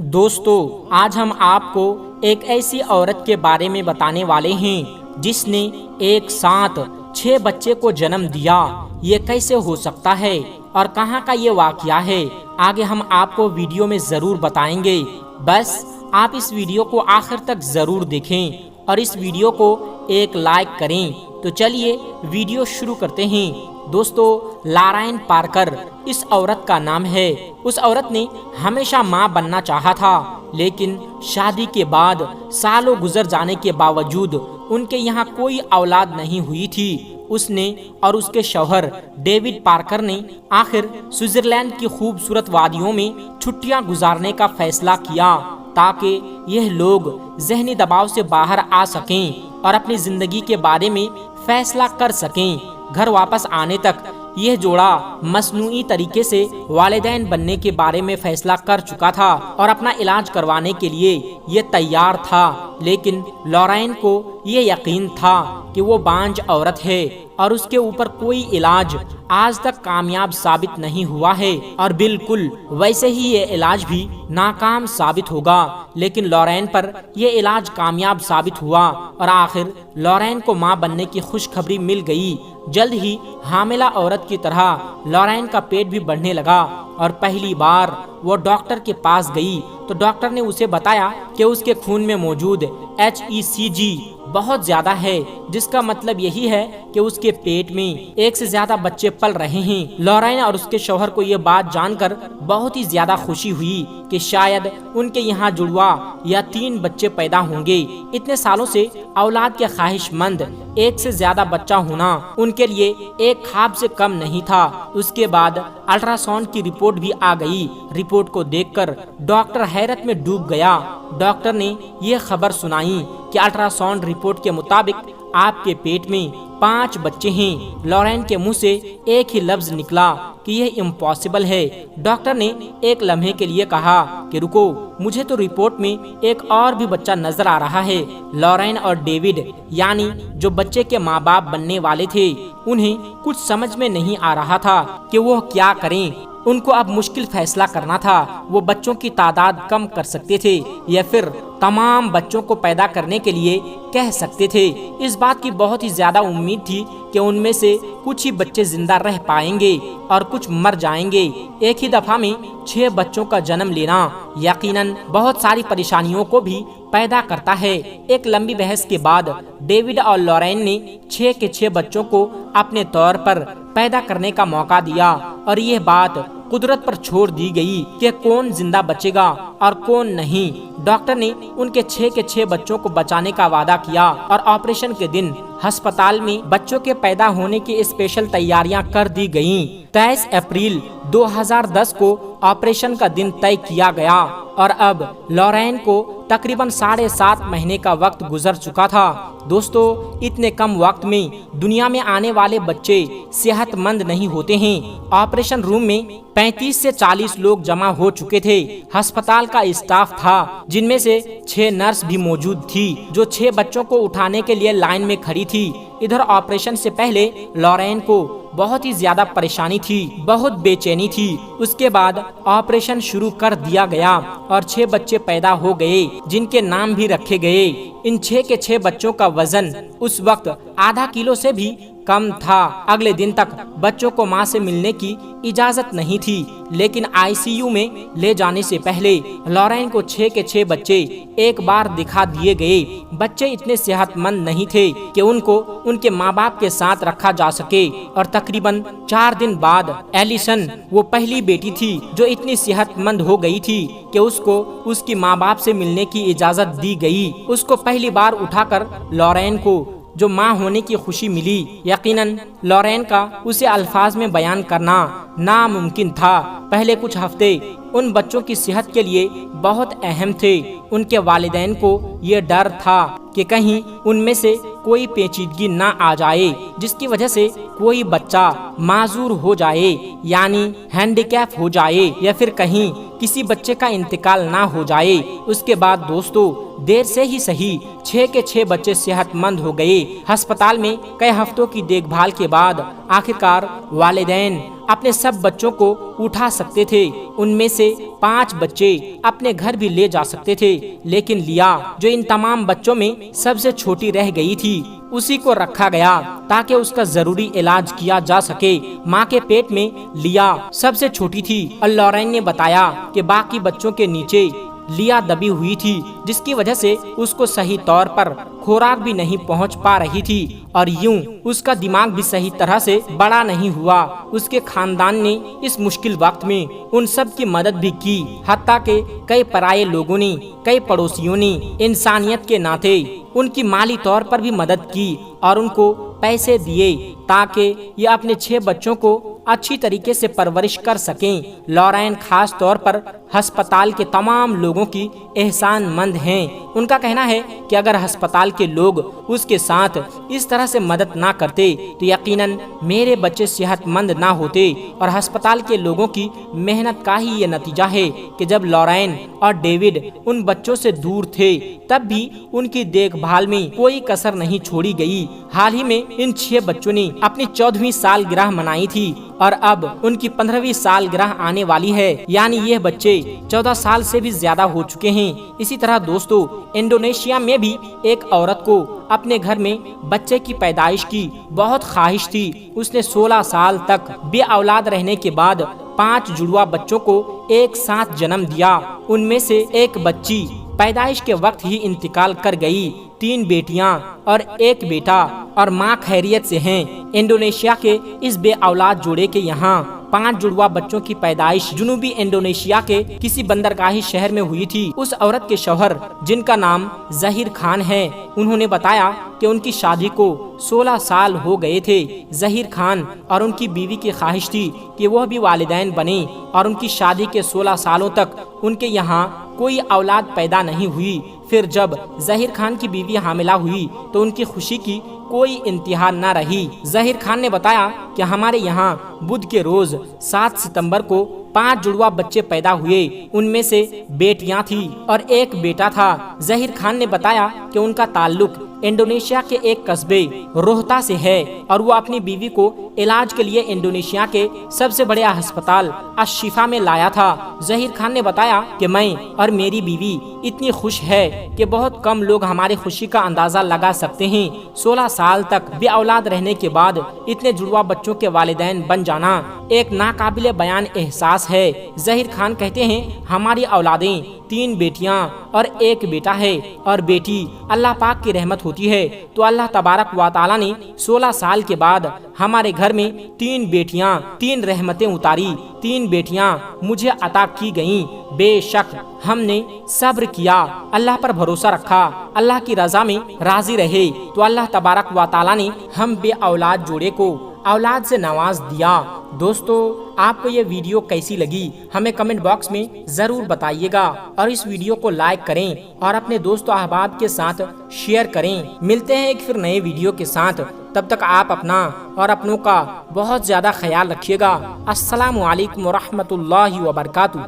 دوستو آج ہم آپ کو ایک ایسی عورت کے بارے میں بتانے والے ہیں جس نے ایک ساتھ 6 بچے کو جنم دیا۔ یہ کیسے ہو سکتا ہے اور کہاں کا یہ واقعہ ہے، آگے ہم آپ کو ویڈیو میں ضرور بتائیں گے۔ بس آپ اس ویڈیو کو آخر تک ضرور دیکھیں اور اس ویڈیو کو ایک لائک کریں۔ تو چلیے ویڈیو شروع کرتے ہیں۔ دوستو لارائن پارکر اس عورت کا نام ہے۔ اس عورت نے ہمیشہ ماں بننا چاہا تھا، لیکن شادی کے بعد سالوں گزر جانے کے باوجود ان کے یہاں کوئی اولاد نہیں ہوئی تھی۔ اس نے اور اس کے شوہر ڈیوڈ پارکر نے آخر سوئٹزرلینڈ کی خوبصورت وادیوں میں چھٹیاں گزارنے کا فیصلہ کیا تاکہ یہ لوگ ذہنی دباؤ سے باہر آ سکیں اور اپنی زندگی کے بارے میں فیصلہ کر سکیں۔ گھر واپس آنے تک یہ جوڑا مصنوعی طریقے سے والدین بننے کے بارے میں فیصلہ کر چکا تھا اور اپنا علاج کروانے کے لیے یہ تیار تھا، لیکن لارائن کو یہ یقین تھا کہ وہ بانجھ عورت ہے اور اس کے اوپر کوئی علاج آج تک کامیاب ثابت نہیں ہوا ہے، اور بالکل ویسے ہی یہ علاج بھی ناکام ثابت ہوگا۔ لیکن لارائن پر یہ علاج کامیاب ثابت ہوا اور آخر لارائن کو ماں بننے کی خوشخبری مل گئی۔ جلد ہی حاملہ عورت کی طرح لارائن کا پیٹ بھی بڑھنے لگا اور پہلی بار وہ ڈاکٹر کے پاس گئی تو ڈاکٹر نے اسے بتایا کہ اس کے خون میں موجود HCG بہت زیادہ ہے، جس کا مطلب یہی ہے کہ اس کے پیٹ میں ایک سے زیادہ بچے پل رہے ہیں۔ لارائن اور اس کے شوہر کو یہ بات جان کر بہت ہی زیادہ خوشی ہوئی کہ شاید ان کے یہاں جڑوا یا 3 بچے پیدا ہوں گے۔ اتنے سالوں سے اولاد کے خواہش مند ایک سے زیادہ بچہ ہونا ان کے لیے ایک خواب سے کم نہیں تھا۔ اس کے بعد الٹرا ساؤنڈ کی رپورٹ بھی آ گئی۔ رپورٹ کو دیکھ کر ڈاکٹر حیرت میں ڈوب گیا۔ ڈاکٹر نے یہ خبر سنائی کہ الٹرا ساؤنڈ رپورٹ کے مطابق آپ کے پیٹ میں 5 بچے ہیں۔ لارائن کے منہ سے ایک ہی لفظ نکلا کہ یہ امپاسبل ہے۔ ڈاکٹر نے ایک لمحے کے لیے کہا کہ رکو، مجھے تو رپورٹ میں ایک اور بھی بچہ نظر آ رہا ہے۔ لارائن اور ڈیوڈ یعنی جو بچے کے ماں باپ بننے والے تھے، انہیں کچھ سمجھ میں نہیں آ رہا تھا کہ وہ کیا کریں۔ ان کو اب مشکل فیصلہ کرنا تھا، وہ بچوں کی تعداد کم کر سکتے تھے یا پھر تمام بچوں کو پیدا کرنے کے لیے کہہ سکتے تھے۔ اس بات کی بہت ہی زیادہ امید تھی کہ ان میں سے کچھ ہی بچے زندہ رہ پائیں گے اور کچھ مر جائیں گے۔ ایک ہی دفعہ میں 6 بچوں کا جنم لینا یقیناً بہت ساری پریشانیوں کو بھی پیدا کرتا ہے۔ ایک لمبی بحث کے بعد ڈیوڈ اور لارائن نے 6 کے 6 بچوں کو اپنے طور پر پیدا کرنے کا موقع دیا اور یہ بات قدرت پر چھوڑ دی گئی کہ کون زندہ بچے گا اور کون نہیں۔ ڈاکٹر نے ان کے 6 کے 6 بچوں کو بچانے کا وعدہ کیا اور آپریشن کے دن ہسپتال میں بچوں کے پیدا ہونے کی اسپیشل تیاریاں کر دی گئیں۔ 23 اپریل 2010 کو آپریشن کا دن طے کیا گیا اور اب لارائن کو تقریباً 7.5 مہینے کا وقت گزر چکا تھا۔ دوستو اتنے کم وقت میں دنیا میں آنے والے بچے صحت مند نہیں ہوتے ہیں۔ آپریشن روم میں 35 سے 40 لوگ جمع ہو چکے تھے۔ ہسپتال کا اسٹاف تھا جن میں سے 6 نرس بھی موجود تھی جو 6 بچوں کو اٹھانے کے لیے لائن میں کھڑی تھی۔ ادھر آپریشن سے پہلے لارائن کو بہت ہی زیادہ پریشانی تھی، بہت بے چینی تھی۔ اس کے بعد آپریشن شروع کر دیا گیا اور 6 بچے پیدا ہو گئے جن کے نام بھی رکھے گئے۔ ان 6 کے 6 بچوں کا وزن اس وقت ½ کلو سے بھی کم تھا۔ اگلے دن تک بچوں کو ماں سے ملنے کی اجازت نہیں تھی، لیکن ICU میں لے جانے سے پہلے لارائن کو 6 کے 6 بچے ایک بار دکھا دیے گئے۔ بچے اتنے صحت مند نہیں تھے کہ ان کو ان کے ماں باپ کے ساتھ رکھا جا سکے اور تقریباً 4 دن بعد ایلیسن، وہ پہلی بیٹی تھی جو اتنی صحت مند ہو گئی تھی کہ اس کو اس کی ماں باپ سے ملنے کی اجازت دی گئی۔ اس کو پہلی بار اٹھا کر لارائن کو جو ماں ہونے کی خوشی ملی، یقیناً لارائن کا اسے الفاظ میں بیان کرنا ناممکن تھا۔ پہلے کچھ ہفتے ان بچوں کی صحت کے لیے بہت اہم تھے۔ ان کے والدین کو یہ ڈر تھا کہ کہیں ان میں سے کوئی پیچیدگی نہ آ جائے جس کی وجہ سے کوئی بچہ معذور ہو جائے یعنی ہینڈی کیپ ہو جائے یا پھر کہیں کسی بچے کا انتقال نہ ہو جائے۔ اس کے بعد دوستو دیر سے ہی صحیح 6 کے 6 بچے صحت مند ہو گئے۔ ہسپتال میں کئی ہفتوں کی دیکھ بھال کے بعد آخرکار والدین اپنے سب بچوں کو اٹھا سکتے تھے۔ ان میں سے 5 بچے اپنے گھر بھی لے جا سکتے تھے، لیکن لیا جو ان تمام بچوں میں سب سے چھوٹی رہ گئی تھی، اسی کو رکھا گیا تاکہ اس کا ضروری علاج کیا جا سکے۔ ماں کے پیٹ میں لیا سب سے چھوٹی تھی اور لورین نے بتایا کہ باقی بچوں کے نیچے لیا دبی ہوئی تھی، جس کی وجہ سے اس کو صحیح طور پر خوراک بھی نہیں پہنچ پا رہی تھی، اور یوں اس کا دماغ بھی صحیح طرح سے بڑا نہیں ہوا۔ اس کے خاندان نے اس مشکل وقت میں ان سب کی مدد بھی کی، حتیٰ کہ کئی پرائے لوگوں نے، کئی پڑوسیوں نے انسانیت کے ناطے ان کی مالی طور پر بھی مدد کی اور ان کو پیسے دیے تاکہ یہ اپنے 6 بچوں کو اچھی طریقے سے پرورش کر سکیں۔ لورین خاص طور پر ہسپتال کے تمام لوگوں کی احسان مند ہیں۔ ان کا کہنا ہے کہ اگر ہسپتال کے لوگ اس کے ساتھ اس طرح سے مدد نہ کرتے تو یقیناً میرے بچے صحت مند نہ ہوتے، اور ہسپتال کے لوگوں کی محنت کا ہی یہ نتیجہ ہے کہ جب لورین اور ڈیوڈ ان بچوں سے دور تھے تب بھی ان کی دیکھ بھال میں کوئی کسر نہیں چھوڑی گئی۔ حال ہی میں ان 6 بچوں نے اپنی 14ویں سالگرہ منائی تھی اور اب ان کی 15ویں سالگرہ آنے والی ہے، یعنی یہ بچے 14 سال سے بھی زیادہ ہو چکے ہیں۔ اسی طرح دوستو، انڈونیشیا میں بھی ایک عورت کو اپنے گھر میں بچے کی پیدائش کی بہت خواہش تھی۔ اس نے 16 سال تک بے اولاد رہنے کے بعد 5 جڑواں بچوں کو ایک ساتھ جنم دیا۔ ان میں سے ایک بچی پیدائش کے وقت ہی انتقال کر گئی۔ 3 بیٹیاں اور ایک بیٹا، اور ماں خیریت سے ہیں۔ انڈونیشیا کے اس بے اولاد جوڑے کے یہاں 5 جڑواں بچوں کی پیدائش جنوبی انڈونیشیا کے کسی بندرگاہی شہر میں ہوئی تھی۔ اس عورت کے شوہر، جن کا نام ظہیر خان ہے، انہوں نے بتایا کہ ان کی شادی کو 16 سال ہو گئے تھے۔ ظہیر خان اور ان کی بیوی کی خواہش تھی کہ وہ بھی والدین بنیں، اور ان کی شادی کے 16 سالوں تک ان کے یہاں کوئی اولاد پیدا نہیں ہوئی۔ پھر جب ظہیر خان کی بیوی حاملہ ہوئی تو ان کی خوشی کی کوئی انتہا نہ رہی۔ ظہیر خان نے بتایا کہ ہمارے یہاں بدھ کے روز 7 ستمبر کو 5 جڑواں بچے پیدا ہوئے۔ ان میں سے بیٹیاں تھیں اور ایک بیٹا تھا۔ ظہیر خان نے بتایا کہ ان کا تعلق انڈونیشیا کے ایک قصبے روہتا سے ہے، اور وہ اپنی بیوی کو علاج کے لیے انڈونیشیا کے سب سے بڑے ہسپتال الشفا میں لایا تھا۔ ظہیر خان نے بتایا کہ میں اور میری بیوی اتنی خوش ہے کہ بہت کم لوگ ہماری خوشی کا اندازہ لگا سکتے ہیں۔ 16 سال تک بے اولاد رہنے کے بعد اتنے جڑواں بچوں کے والدین بن جانا ایک ناقابل بیان احساس ہے۔ ظہیر خان کہتے ہیں، ہماری اولادیں 3 بیٹیاں اور ایک بیٹا ہے، اور بیٹی اللہ پاک کی رحمت ہوتی ہے تو اللہ تبارک و تعالی نے 16 سال کے بعد ہمارے گھر میں 3 بیٹیاں، 3 رحمتیں اتاری، 3 بیٹیاں مجھے عطا کی گئیں۔ بے شک ہم نے صبر کیا، اللہ پر بھروسہ رکھا، اللہ کی رضا میں راضی رہے تو اللہ تبارک و تعالی نے ہم بے اولاد جوڑے کو اولاد سے نواز دیا۔ دوستو، آپ کو یہ ویڈیو کیسی لگی ہمیں کمنٹ باکس میں ضرور بتائیے گا، اور اس ویڈیو کو لائک کریں اور اپنے دوست و احباب کے ساتھ شیئر کریں۔ ملتے ہیں ایک پھر نئے ویڈیو کے ساتھ، تب تک آپ اپنا اور اپنوں کا بہت زیادہ خیال رکھیے گا۔ السلام علیکم ورحمۃ اللہ وبرکاتہ۔